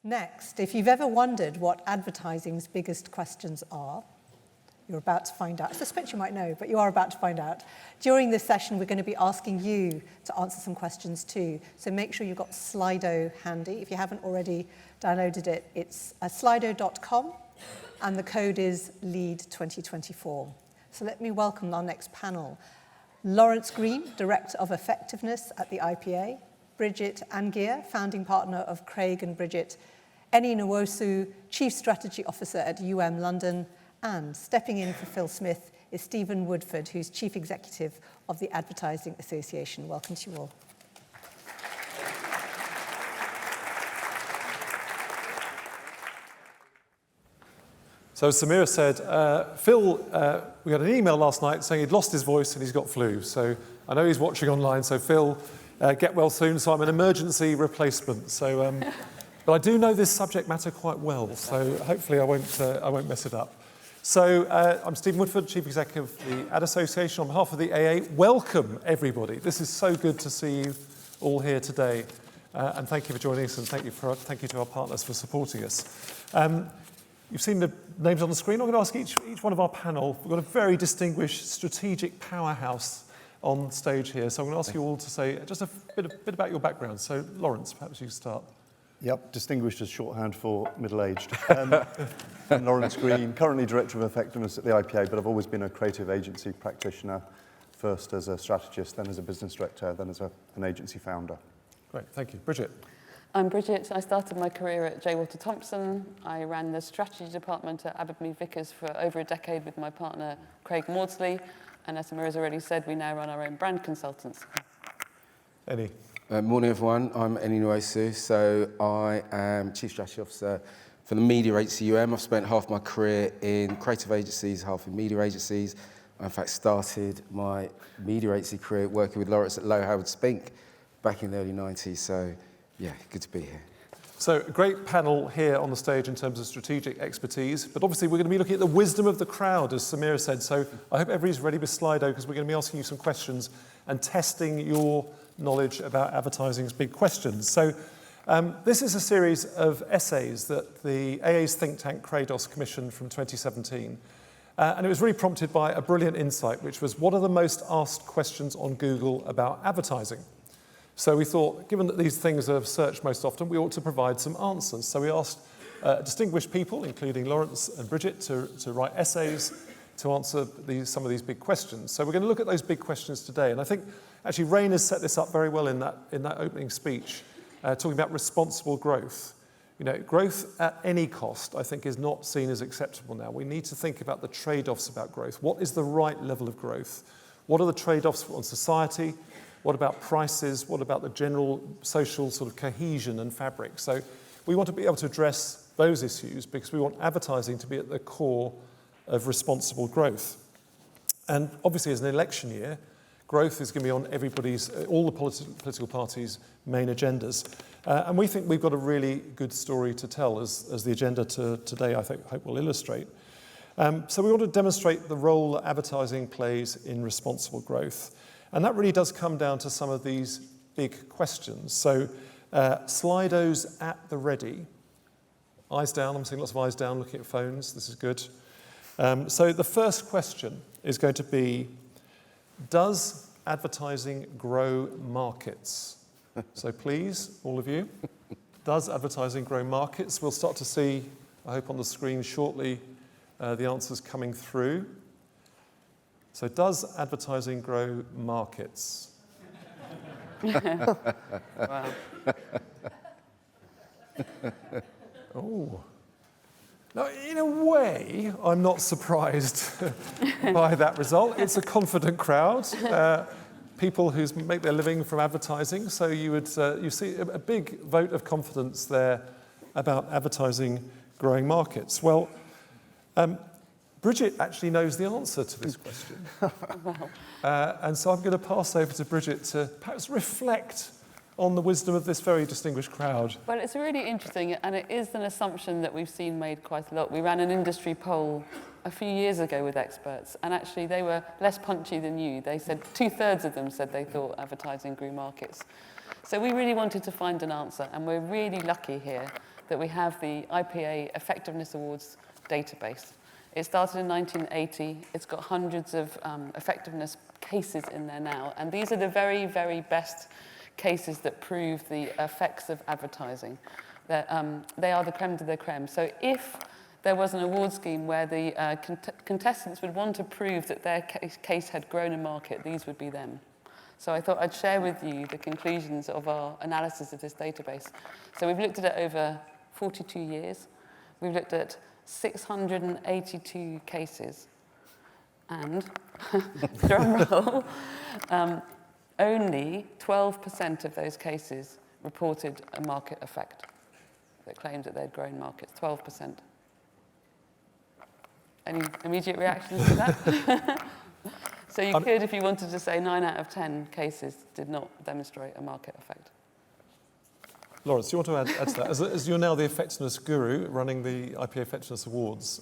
Next, if you've ever wondered what advertising's biggest questions are, you're about to find out. I suspect you might know, but you are about to find out. During this session, we're going to be asking you to answer some questions too. So make sure you've got Slido handy. If you haven't already downloaded it, it's slido.com, and the code is LEAD2024. So let me welcome our next panel. Laurence Green, Director of Effectiveness at the IPA. Bridget Angear, founding partner of Craig+bridget. Enyi Nwosu, Chief Strategy Officer at London. And stepping in for Phil Smith is Stephen Woodford, who's Chief Executive of the Advertising Association. Welcome to you all. So as Samira said, Phil, we got an email last night saying he'd lost his voice and he's got flu. So I know he's watching online, so Phil, get well soon. So I'm an emergency replacement. So, but I do know this subject matter quite well, so hopefully I won't mess it up. So I'm Stephen Woodford, Chief Executive of the Ad Association. On behalf of the AA, welcome everybody. This is so good to see you all here today. And thank you for joining us, and thank you to our partners for supporting us. You've seen the names on the screen. I'm going to ask each one of our panel. We've got a very distinguished strategic powerhouse on stage here. So I'm going to ask you all to say just a bit about your background. So Laurence, perhaps you start. Yep, distinguished as shorthand for middle-aged. I'm Laurence Green, currently Director of Effectiveness at the IPA, but I've always been a creative agency practitioner, first as a strategist, then as a business director, then as an agency founder. Great, thank you. Bridget. I'm Bridget. I started my career at J. Walter Thompson. I ran the strategy department at Aberbury Vickers for over a decade with my partner, Craig Maudsley. And as Amira's already said, we now run our own brand consultants. Enyi. Morning, everyone. I'm Enyi Nwosu. So I am Chief Strategy Officer for the media agency I've spent half my career in creative agencies, half in media agencies. I, in fact, started my media agency career working with Laurence at Low Howard Spink back in the early 90s. So, yeah, good to be here. So a great panel here on the stage in terms of strategic expertise, but obviously we're going to be looking at the wisdom of the crowd, as Samira said. So I hope everybody's ready with Slido, because we're going to be asking you some questions and testing your knowledge about advertising's big questions. So this is a series of essays that the AA's think tank Credos commissioned from 2017. And it was really prompted by a brilliant insight, which was, what are the most asked questions on Google about advertising? So we thought, given that these things are searched most often, we ought to provide some answers. So we asked distinguished people, including Laurence and Bridget, to write essays to answer some of these big questions. So we're going to look at those big questions today. And I think, actually, Rain has set this up very well in that opening speech, talking about responsible growth. You know, growth at any cost, I think, is not seen as acceptable now. We need to think about the trade-offs about growth. What is the right level of growth? What are the trade-offs on society? What about prices? What about the general social sort of cohesion and fabric? So we want to be able to address those issues because we want advertising to be at the core of responsible growth. And obviously, as an election year, growth is going to be on all the political parties' main agendas. And we think we've got a really good story to tell, as the agenda today, I hope will illustrate. So we want to demonstrate the role that advertising plays in responsible growth. And that really does come down to some of these big questions. So Slido's at the ready. Eyes down. I'm seeing lots of eyes down, looking at phones. This is good. So the first question is going to be, does advertising grow markets? So please, all of you, does advertising grow markets? We'll start to see, I hope on the screen shortly, the answers coming through. So does advertising grow markets? Wow. Oh. Now, in a way, I'm not surprised by that result. It's a confident crowd, people who make their living from advertising. So you see a big vote of confidence there about advertising growing markets. Well, Bridget actually knows the answer to this question. And so I'm going to pass over to Bridget to perhaps reflect on the wisdom of this very distinguished crowd. Well, it's really interesting, and it is an assumption that we've seen made quite a lot. We ran an industry poll a few years ago with experts, and actually they were less punchy than you. They said 2/3 of them said they thought advertising grew markets. So we really wanted to find an answer, and we're really lucky here that we have the IPA Effectiveness Awards database. It started in 1980. It's got hundreds of effectiveness cases in there now. And these are the very, very best cases that prove the effects of advertising. They are the creme de la creme. So if there was an award scheme where the contestants would want to prove that their case had grown a market, these would be them. So I thought I'd share with you the conclusions of our analysis of this database. So we've looked at it over 42 years. We've looked at 682 cases. And, drum roll, only 12% of those cases reported a market effect that claimed that they'd grown markets, 12%. Any immediate reactions to that? So you could, if you wanted to say 9 out of 10 cases did not demonstrate a market effect. Laurence, do you want to add to that? As you're now the effectiveness guru running the IPA Effectiveness Awards,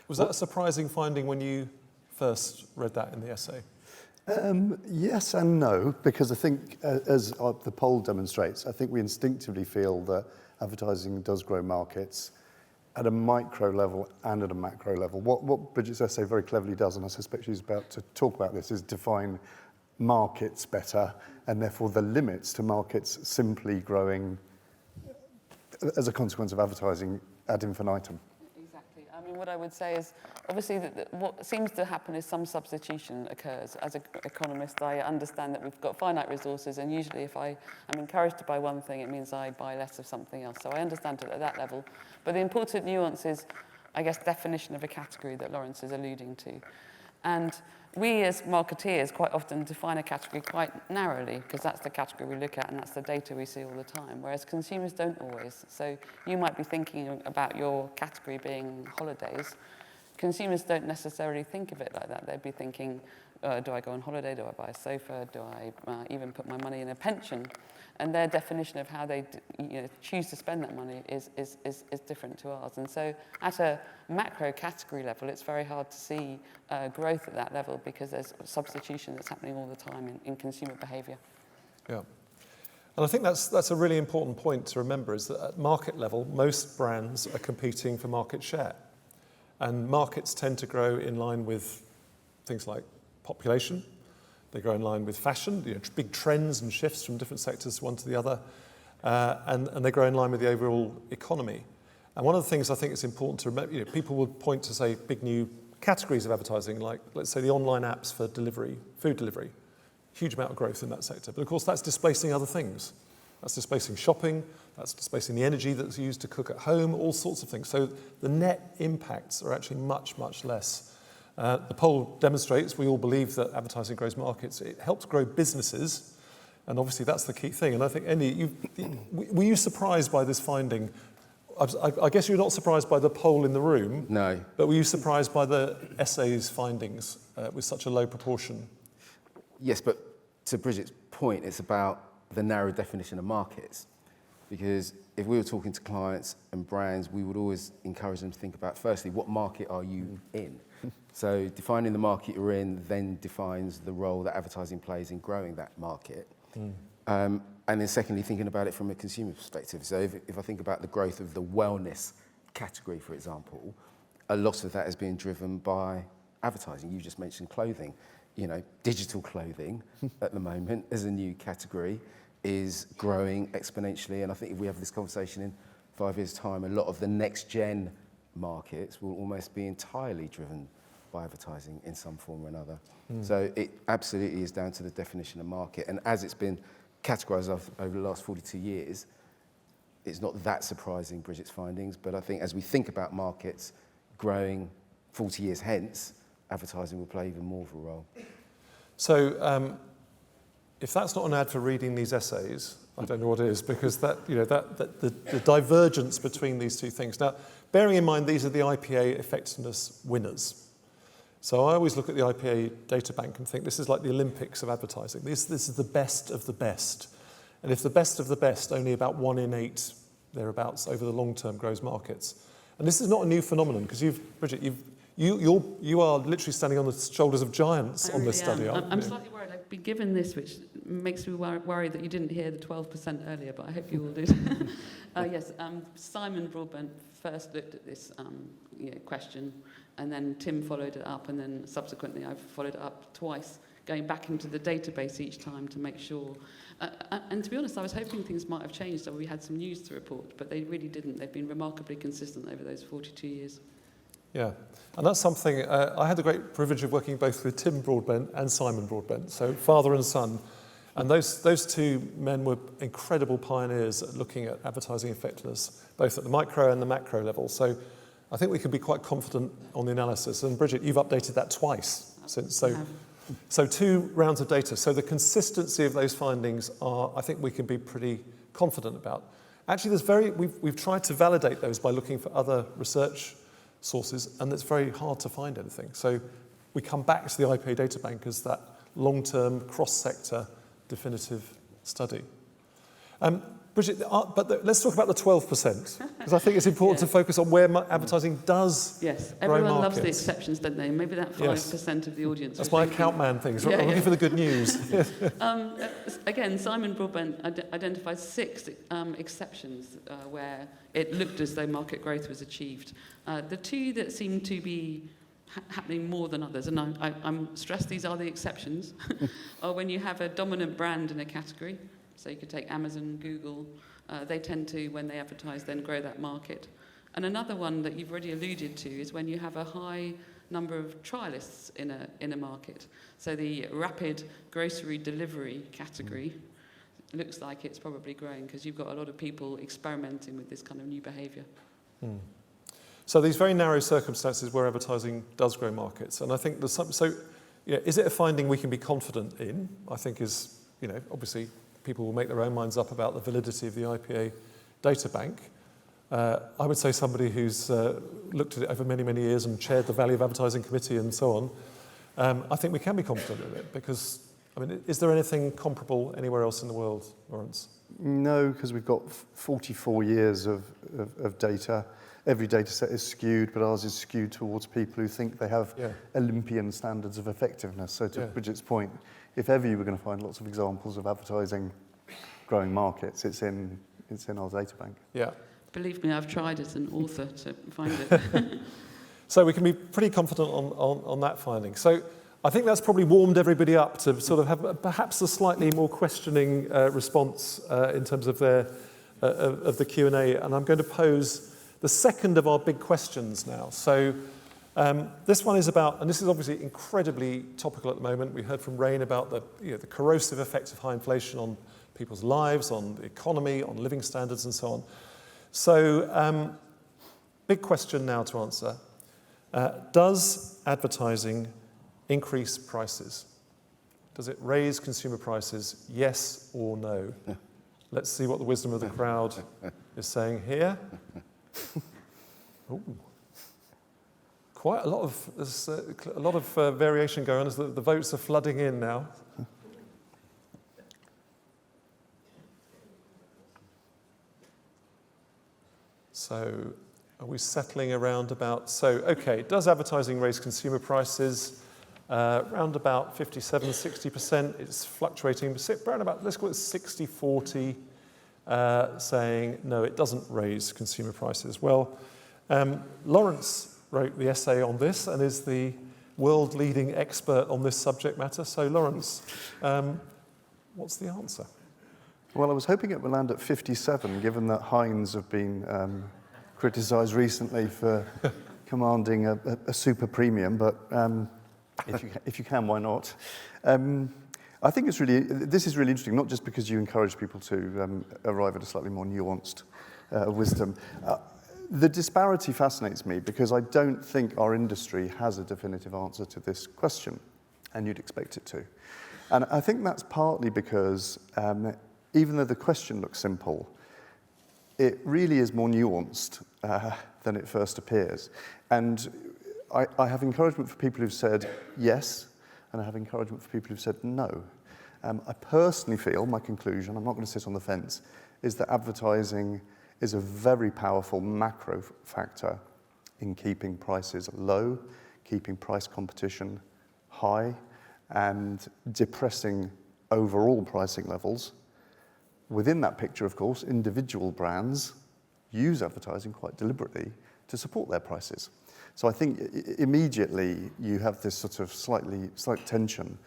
was that a surprising finding when you first read that in the essay? Yes and no, because I think, as the poll demonstrates, I think we instinctively feel that advertising does grow markets at a micro level and at a macro level. What Bridget's essay very cleverly does, and I suspect she's about to talk about this, is define markets better, and therefore the limits to markets simply growing as a consequence of advertising ad infinitum. Exactly. I mean, what I would say is, obviously, what seems to happen is some substitution occurs. As an economist, I understand that we've got finite resources, and usually if I am encouraged to buy one thing, it means I buy less of something else. So I understand it at that level. But the important nuance is, I guess, definition of a category that Laurence is alluding to. And we as marketeers quite often define a category quite narrowly, because that's the category we look at and that's the data we see all the time, whereas consumers don't always. So you might be thinking about your category being holidays. Consumers don't necessarily think of it like that. They'd be thinking, do I go on holiday? Do I buy a sofa? Do I even put my money in a pension? And their definition of how they choose to spend that money is different to ours. And so at a macro category level, it's very hard to see growth at that level because there's substitution that's happening all the time in consumer behaviour. Yeah. And I think that's a really important point to remember, is that at market level, most brands are competing for market share. And markets tend to grow in line with things like population. They grow in line with fashion, big trends and shifts from different sectors one to the other, and they grow in line with the overall economy. And one of the things I think it's important to remember, people would point to, say, big new categories of advertising, like, let's say, the online apps for delivery, food delivery. Huge amount of growth in that sector. But of course, that's displacing other things. That's displacing shopping, that's displacing the energy that's used to cook at home, all sorts of things. So the net impacts are actually much, much less. The poll demonstrates we all believe that advertising grows markets. It helps grow businesses, and obviously that's the key thing. And I think, Enyi, were you surprised by this finding? I guess you're not surprised by the poll in the room. No. But were you surprised by the essay's findings with such a low proportion? Yes, but to Bridget's point, it's about the narrow definition of markets. Because if we were talking to clients and brands, we would always encourage them to think about, firstly, what market are you in? So defining the market you're in then defines the role that advertising plays in growing that market. And then secondly, thinking about it from a consumer perspective. So if I think about the growth of the wellness category, for example, a lot of that is being driven by advertising. You just mentioned clothing. Digital clothing at the moment as a new category is growing exponentially. And I think if we have this conversation in 5 years' time, a lot of the next-gen markets will almost be entirely driven by advertising in some form or another. So it absolutely is down to the definition of market. And as it's been categorised over the last 42 years, it's not that surprising, Bridget's findings. But I think as we think about markets growing 40 years hence, advertising will play even more of a role. So if that's not an ad for reading these essays, I don't know what is, because the divergence between these two things. Now, bearing in mind these are the IPA effectiveness winners. So I always look at the IPA data bank and think this is like the Olympics of advertising. This is the best of the best. And if the best of the best, only about 1 in 8 thereabouts over the long term grows markets. And this is not a new phenomenon, because Bridget, you are literally standing on the shoulders of giants on this study, aren't you? I'm slightly worried. I've been given this, which makes me worry that you didn't hear the 12% earlier, but I hope you all did. Yes, Simon Broadbent first looked at this question, and then Tim followed it up, and then subsequently I've followed it up twice, going back into the database each time to make sure. And to be honest, I was hoping things might have changed, so we had some news to report, but they really didn't. They've been remarkably consistent over those 42 years. Yeah, and that's something, I had the great privilege of working both with Tim Broadbent and Simon Broadbent, so father and son. And those two men were incredible pioneers at looking at advertising effectiveness, both at the micro and the macro level. So I think we can be quite confident on the analysis. And Bridget, you've updated that twice since. So 2 rounds of data. So the consistency of those findings are, I think we can be pretty confident about. Actually, we've tried to validate those by looking for other research sources, and it's very hard to find anything. So we come back to the IPA data bank as that long-term, cross-sector, definitive study. Bridget, but let's talk about the 12%, because I think it's important to focus on where advertising does Yes, grow everyone loves markets. the exceptions, don't they? Maybe that 5% of the audience. That's my account man thing. So I'm looking for the good news. Again, Simon Broadbent identified 6 exceptions where it looked as though market growth was achieved. The 2 that seem to be happening more than others, and I'm stressed these are the exceptions, are when you have a dominant brand in a category. So you could take Amazon, Google. They tend to, when they advertise, then grow that market. And another one that you've already alluded to is when you have a high number of trialists in a market. So the rapid grocery delivery category looks like it's probably growing because you've got a lot of people experimenting with this kind of new behaviour. So these very narrow circumstances where advertising does grow markets, and I think there's some. So, is it a finding we can be confident in? I think is, obviously people will make their own minds up about the validity of the IPA data bank. I would say somebody who's looked at it over many, many years and chaired the Value of Advertising Committee and so on, I think we can be confident in it because, is there anything comparable anywhere else in the world, Laurence? No, because we've got 44 years of data. Every data set is skewed, but ours is skewed towards people who think they have Olympian standards of effectiveness. So to Bridget's point, if ever you were going to find lots of examples of advertising growing markets, it's in our data bank. Yeah. Believe me, I've tried as an author to find it. So we can be pretty confident on that finding. So I think that's probably warmed everybody up to sort of have perhaps a slightly more questioning response in terms of of the Q&A. And I'm going to pose the second of our big questions now. So this one is about, and this is obviously incredibly topical at the moment. We heard from Rain about the corrosive effects of high inflation on people's lives, on the economy, on living standards, and so on. So, big question now to answer. Does advertising increase prices? Does it raise consumer prices, yes or no? Let's see what the wisdom of the crowd is saying here. Ooh. Quite a lot of, there's a lot of variation going on as the votes are flooding in now. So are we settling around about, okay, does advertising raise consumer prices? Around about 57, 60%, it's fluctuating, around about, let's call it 60-40, saying, no, it doesn't raise consumer prices. Well, Laurence wrote the essay on this and is the world-leading expert on this subject matter. So, Laurence, what's the answer? Well, I was hoping it would land at 57, given that Heinz have been criticised recently for commanding a super premium, but if you can, why not? I think this is really interesting, not just because you encourage people to arrive at a slightly more nuanced wisdom. The disparity fascinates me because I don't think our industry has a definitive answer to this question, and you'd expect it to. And I think that's partly because even though the question looks simple, it really is more nuanced than it first appears. And I have encouragement for people who've said yes, and I have encouragement for people who've said no. I personally feel, my conclusion, I'm not going to sit on the fence, is that advertising is a very powerful macro factor in keeping prices low, keeping price competition high, and depressing overall pricing levels. Within that picture, of course, individual brands use advertising quite deliberately to support their prices. So I think immediately you have this sort of slight tension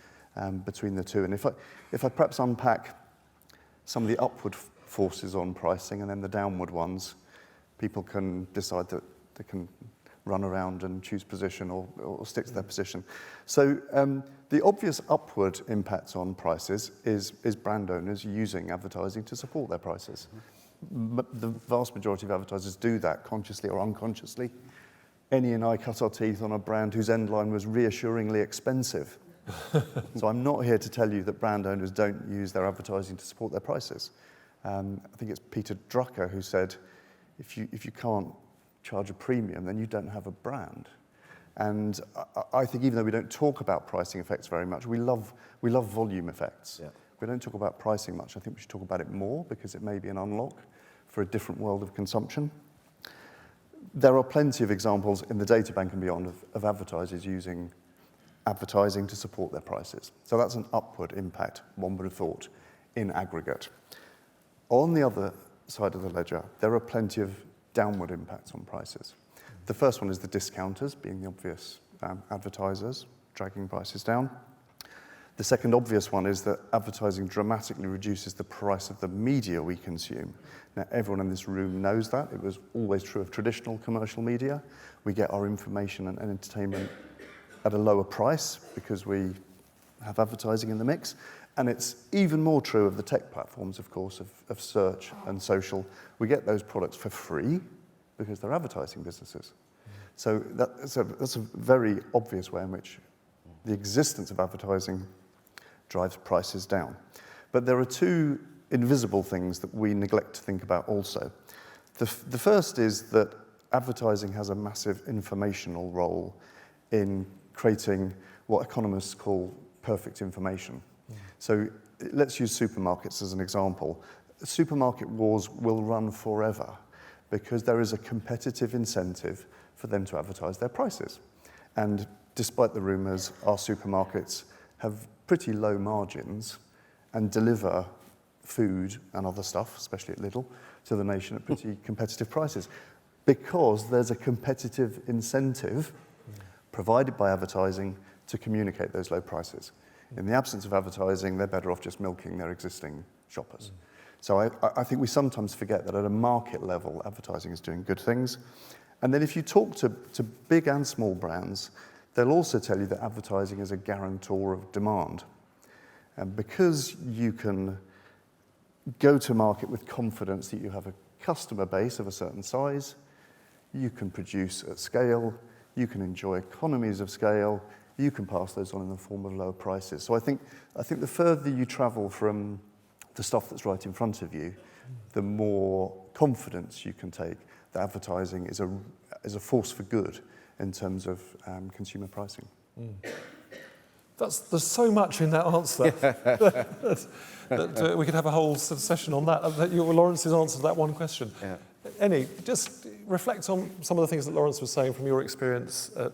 between the two. And if I perhaps unpack some of the upward forces on pricing and then the downward ones, people can decide that they can run around and choose position or stick to their position. So the obvious upward impact on prices is brand owners using advertising to support their prices. The vast majority of advertisers do that consciously or unconsciously. Enyi and I cut our teeth on a brand whose end line was reassuringly expensive. So I'm not here to tell you that brand owners don't use their advertising to support their prices. I think it's Peter Drucker who said, if you can't charge a premium, then you don't have a brand. And I think even though we don't talk about pricing effects very much, we love volume effects. Yeah. We don't talk about pricing much. I think we should talk about it more because it may be an unlock for a different world of consumption. There are plenty of examples in the data bank and beyond of advertisers using advertising to support their prices. So that's an upward impact, one would have thought, in aggregate. On the other side of the ledger, there are plenty of downward impacts on prices. The first one is the discounters, being the obvious advertisers, dragging prices down. The second obvious one is that advertising dramatically reduces the price of the media we consume. Now, everyone in this room knows that. It was always true of traditional commercial media. We get our information and entertainment at a lower price because we have advertising in the mix. And it's even more true of the tech platforms, of course, of search and social. We get those products for free because they're advertising businesses. So that's a very obvious way in which the existence of advertising drives prices down. But there are two invisible things that we neglect to think about also. The first is that advertising has a massive informational role in creating what economists call perfect information. So let's use supermarkets as an example. Supermarket wars will run forever because there is a competitive incentive for them to advertise their prices. And despite the rumours, our supermarkets have pretty low margins and deliver food and other stuff, especially at Lidl, to the nation at pretty competitive prices because there's a competitive incentive provided by advertising to communicate those low prices. In the absence of advertising, they're better off just milking their existing shoppers. So I think we sometimes forget that at a market level, advertising is doing good things. And then if you talk to big and small brands, they'll also tell you that advertising is a guarantor of demand. And because you can go to market with confidence that you have a customer base of a certain size, you can produce at scale, you can enjoy economies of scale, you can pass those on in the form of lower prices. So I think the further you travel from the stuff that's right in front of you, the more confidence you can take that advertising is a force for good in terms of consumer pricing. There's so much in that answer that we could have a whole sort of session on that. Laurence's answer to that one question. Yeah. Enyi, just reflect on some of the things that Laurence was saying from your experience at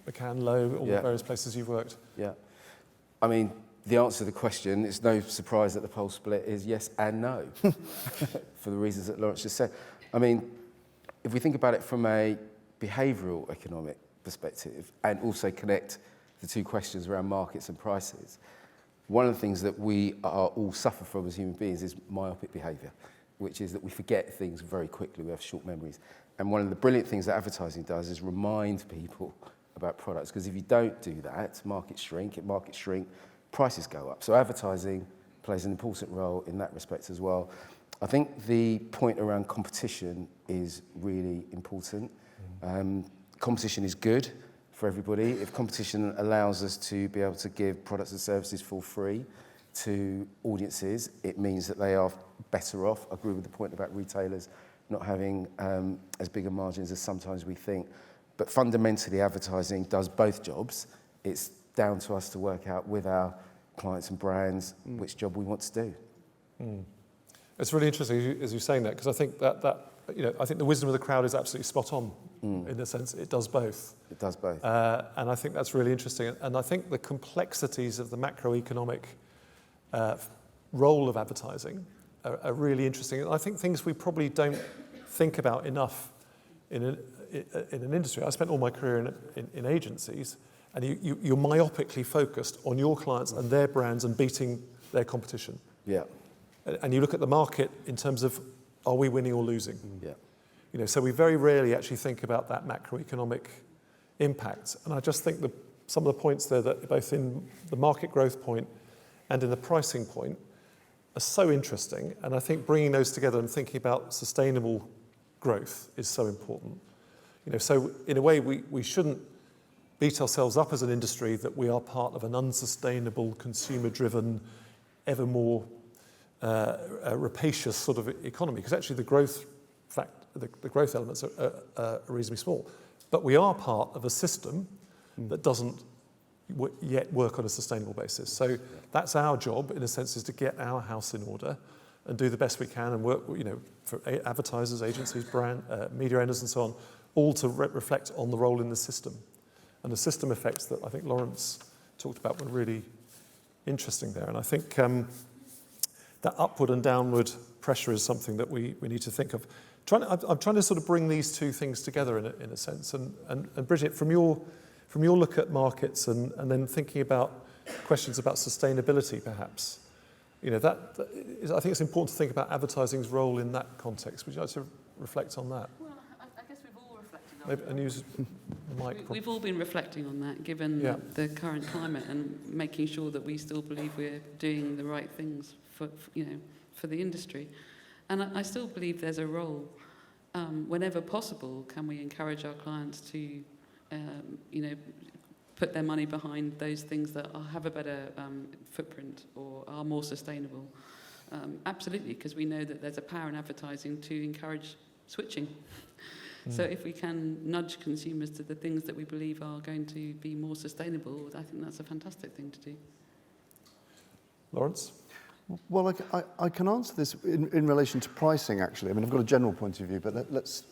McCann, Lowe, all the various places you've worked. Yeah. I mean, the answer to the question, it's no surprise that the poll split is yes and no, for the reasons that Laurence just said. I mean, if we think about it from a behavioural economic perspective and also connect the two questions around markets and prices, one of the things that we are all suffer from as human beings is myopic behaviour, which is that we forget things very quickly, we have short memories. And one of the brilliant things that advertising does is remind people about products, because if you don't do that, markets shrink, prices go up. So advertising plays an important role in that respect as well. I think the point around competition is really important. Competition is good for everybody. If competition allows us to be able to give products and services for free to audiences, it means that they are better off. I agree with the point about retailers not having as big a margins as sometimes we think. But fundamentally, advertising does both jobs. It's down to us to work out with our clients and brands which job we want to do. It's really interesting as you're saying that, because I think that I think the wisdom of the crowd is absolutely spot on in the sense it does both. It does both. And I think that's really interesting. And I think the complexities of the macroeconomic role of advertising are really interesting. And I think things we probably don't think about enough in an industry. I spent all my career in agencies, and you're myopically focused on your clients and their brands and beating their competition. Yeah. And you look at the market in terms of, are we winning or losing? Yeah. You know, so we very rarely actually think about that macroeconomic impact. And I just think that some of the points there, that both in the market growth point and in the pricing point, are so interesting. And I think bringing those together and thinking about sustainable growth is so important. You know, so in a way, we shouldn't beat ourselves up as an industry that we are part of an unsustainable, consumer-driven, ever more rapacious sort of economy, because actually the growth elements are reasonably small. But we are part of a system that doesn't yet work on a sustainable basis. So that's our job, in a sense, is to get our house in order and do the best we can and work, you know, for advertisers, agencies, brand, media owners, and so on, all to reflect on the role in the system. And the system effects that I think Laurence talked about were really interesting there. And I think that upward and downward pressure is something that we need to think of. I'm trying to sort of bring these two things together in a sense. And Bridget, from your look at markets and then thinking about questions about sustainability, perhaps, you know, I think it's important to think about advertising's role in that context. Would you like to reflect on that? Well, I guess we've all reflected on Maybe, that. and use the mic. We've all been reflecting on that, given the current climate, and making sure that we still believe we're doing the right things for the industry. And I still believe there's a role. Whenever possible, can we encourage our clients to, put their money behind those things that have a better footprint or are more sustainable? Absolutely, because we know that there's a power in advertising to encourage switching. So if we can nudge consumers to the things that we believe are going to be more sustainable, I think that's a fantastic thing to do. Laurence? Well, I can answer this in relation to pricing, actually. I mean, I've got a general point of view, but let's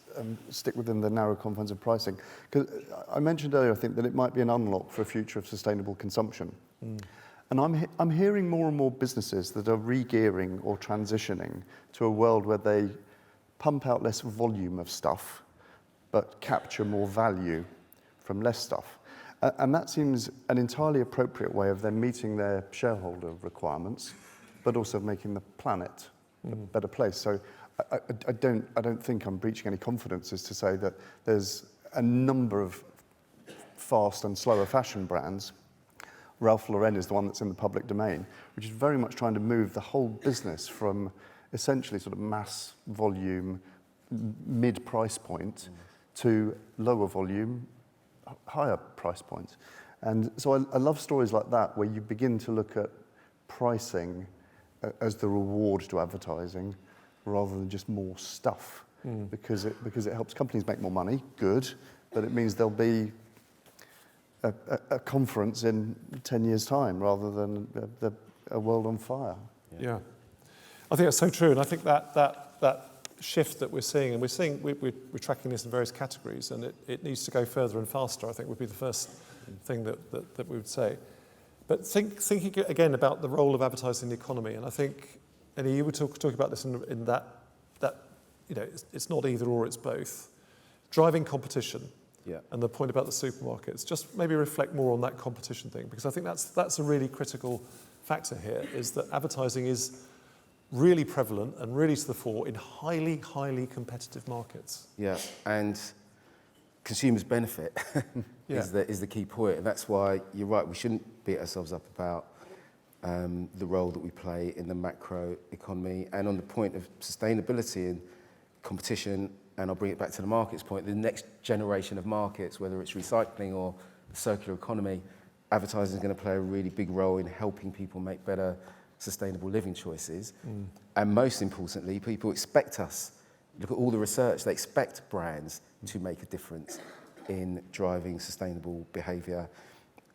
stick within the narrow confines of pricing. Because I mentioned earlier, I think, that it might be an unlock for a future of sustainable consumption. And I'm hearing more and more businesses that are re-gearing or transitioning to a world where they pump out less volume of stuff, but capture more value from less stuff. And that seems an entirely appropriate way of them meeting their shareholder requirements, but also making the planet a better place. So I don't think I'm breaching any confidences to say that there's a number of fast and slower fashion brands. Ralph Lauren is the one that's in the public domain, which is very much trying to move the whole business from essentially sort of mass volume, mid-price point to lower volume, higher price point. And so I love stories like that, where you begin to look at pricing as the reward to advertising rather than just more stuff, because it helps companies make more money, good, but it means there'll be a conference in 10 years' time rather than a world on fire. Yeah. I think that's so true, and I think that shift that we're seeing, and we're tracking this in various categories, and it needs to go further and faster, I think, would be the first thing that we would say. But thinking again about the role of advertising in the economy, and I think, Enyi, you were talking about this in that you know, it's not either or, it's both. Driving competition, and the point about the supermarkets, just maybe reflect more on that competition thing, because I think that's a really critical factor here, is that advertising is really prevalent and really to the fore in highly, highly competitive markets. Yeah, and consumers benefit is the key point, and that's why you're right, we shouldn't beat ourselves up about the role that we play in the macro economy. And on the point of sustainability and competition, and I'll bring it back to the markets point, the next generation of markets, whether it's recycling or the circular economy, advertising is going to play a really big role in helping people make better sustainable living choices. And most importantly, people expect us. Look at all the research, they expect brands to make a difference in driving sustainable behaviour.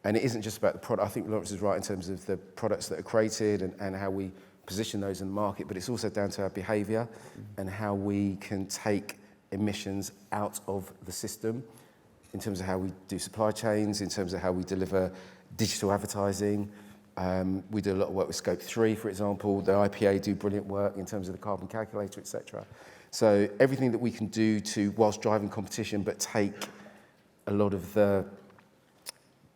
And it isn't just about the product. I think Laurence is right in terms of the products that are created and how we position those in the market, but it's also down to our behaviour and how we can take emissions out of the system in terms of how we do supply chains, in terms of how we deliver digital advertising, We do a lot of work with Scope 3, for example. The IPA do brilliant work in terms of the carbon calculator, etc. So everything that we can do to, whilst driving competition, but take a lot of the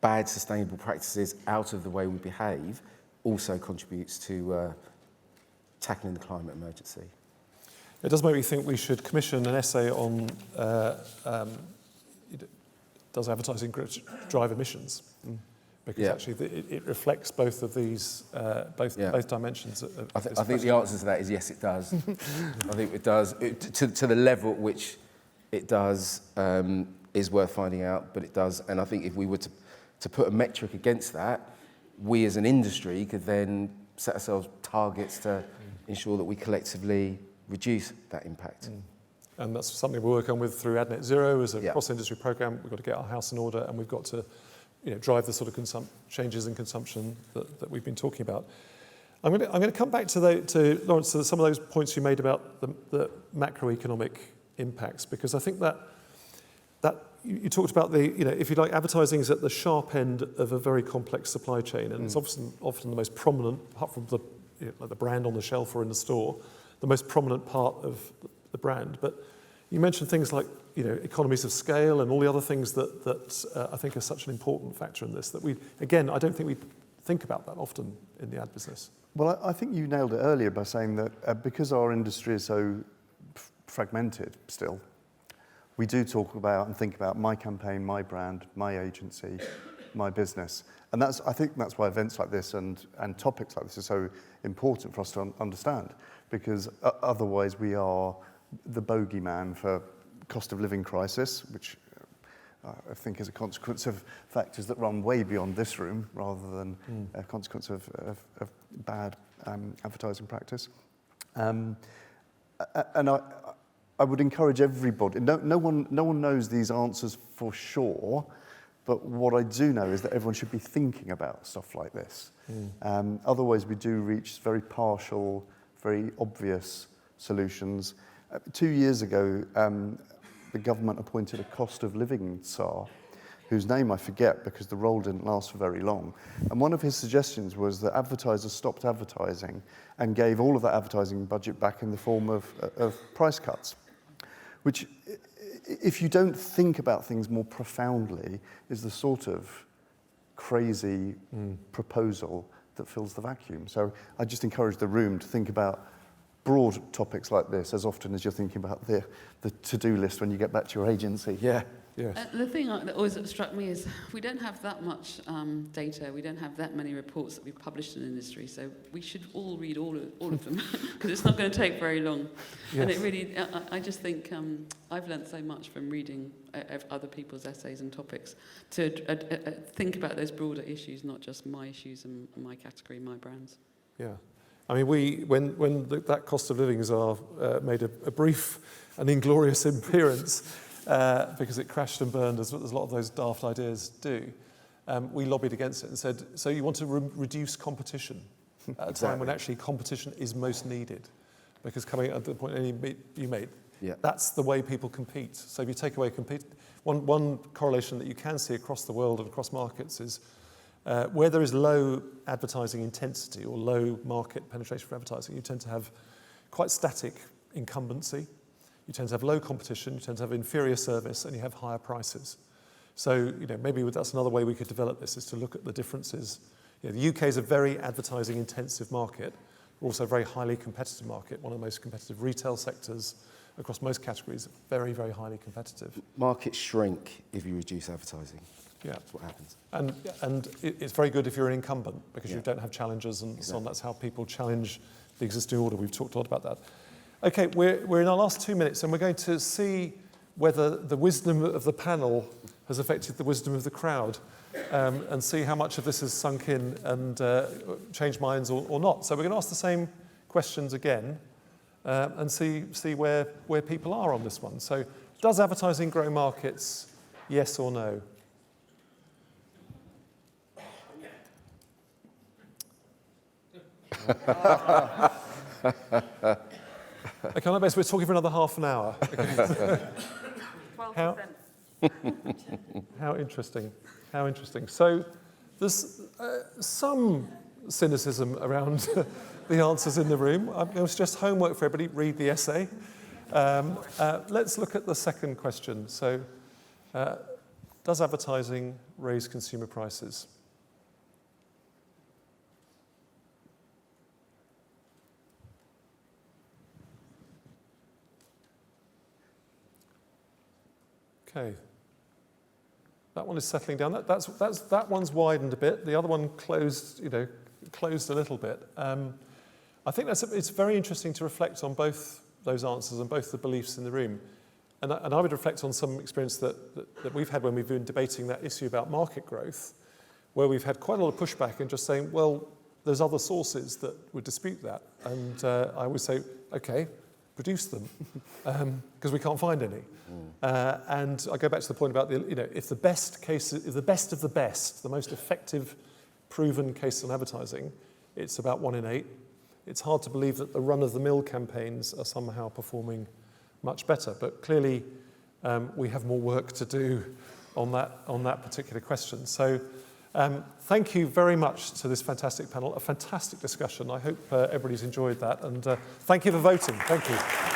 bad sustainable practices out of the way we behave, also contributes to tackling the climate emergency. It does make me think we should commission an essay on does advertising drive emissions? Because actually it reflects both of these, both dimensions. I think the answer to that is yes, it does. I think it does. To the level at which it does is worth finding out, but it does. And I think if we were to put a metric against that, we as an industry could then set ourselves targets to ensure that we collectively reduce that impact. And that's something we work on with through AdNet Zero as a cross-industry program. We've got to get our house in order, and we've got to drive the sort of changes in consumption that we've been talking about. I'm going to come back to Laurence, to some of those points you made about the macroeconomic impacts, because I think that you talked about if you like, advertising is at the sharp end of a very complex supply chain, and it's often the most prominent, apart from like the brand on the shelf or in the store, the most prominent part of the brand. But you mentioned things like economies of scale and all the other things that I think are such an important factor in this, that I don't think we think about that often in the ad business. Well, I think you nailed it earlier by saying that because our industry is so fragmented still, we do talk about and think about my campaign, my brand, my agency, my business. And I think that's why events like this and topics like this are so important for us to understand, because otherwise we are the bogeyman for cost of living crisis, which I think is a consequence of factors that run way beyond this room rather than a consequence of bad advertising practice. And I would encourage everybody, no one knows these answers for sure, but what I do know is that everyone should be thinking about stuff like this. Otherwise we do reach very partial, very obvious solutions. 2 years ago, the government appointed a cost of living tsar, whose name I forget because the role didn't last for very long. And one of his suggestions was that advertisers stopped advertising and gave all of that advertising budget back in the form of price cuts, which, if you don't think about things more profoundly, is the sort of crazy proposal that fills the vacuum. So I just encourage the room to think about broad topics like this as often as you're thinking about the to-do list when you get back to your agency. Yes. The thing that always struck me is we don't have that much data. We don't have that many reports that we've published in the industry. So we should all read all of them because it's not going to take very long. Yes. And it really, I just think I've learnt so much from reading other people's essays and topics to think about those broader issues, not just my issues and my category, my brands. Yeah. I mean, when that cost of living czar made a brief and inglorious appearance, because it crashed and burned, as a lot of those daft ideas do, we lobbied against it and said, so you want to reduce competition at a time when actually competition is most needed. Because coming at the point you made, that's the way people compete. So if you take away one correlation that you can see across the world and across markets is where there is low advertising intensity or low market penetration for advertising, you tend to have quite static incumbency. You tend to have low competition, you tend to have inferior service, and you have higher prices. So, maybe that's another way we could develop this, is to look at the differences. The UK is a very advertising intensive market, also a very highly competitive market, one of the most competitive retail sectors across most categories, very, very highly competitive. Markets shrink if you reduce advertising. Yeah, that's what happens. And it's very good if you're an incumbent because you don't have challengers and so on. That's how people challenge the existing order. We've talked a lot about that. Okay, we're in our last 2 minutes and we're going to see whether the wisdom of the panel has affected the wisdom of the crowd and see how much of this has sunk in and changed minds or not. So we're going to ask the same questions again and see where people are on this one. So does advertising grow markets? Yes or no? Okay, on that basis, we're talking for another half an hour. 12%. How interesting. How interesting. So there's some cynicism around the answers in the room. It was just homework for everybody, read the essay. Let's look at the second question. So, does advertising raise consumer prices? Okay. That one is settling down. That one's widened a bit. The other one closed a little bit. I think it's very interesting to reflect on both those answers and both the beliefs in the room. And I would reflect on some experience that we've had when we've been debating that issue about market growth, where we've had quite a lot of pushback and just saying, well, there's other sources that would dispute that. And I would say, okay, produce them, because we can't find any. And I go back to the point about if the best case, if the best of the best, the most effective, proven case on advertising, it's about 1 in 8. It's hard to believe that the run-of-the-mill campaigns are somehow performing much better. But clearly, we have more work to do on that particular question. So, thank you very much to this fantastic panel. A fantastic discussion. I hope everybody's enjoyed that, and thank you for voting. Thank you.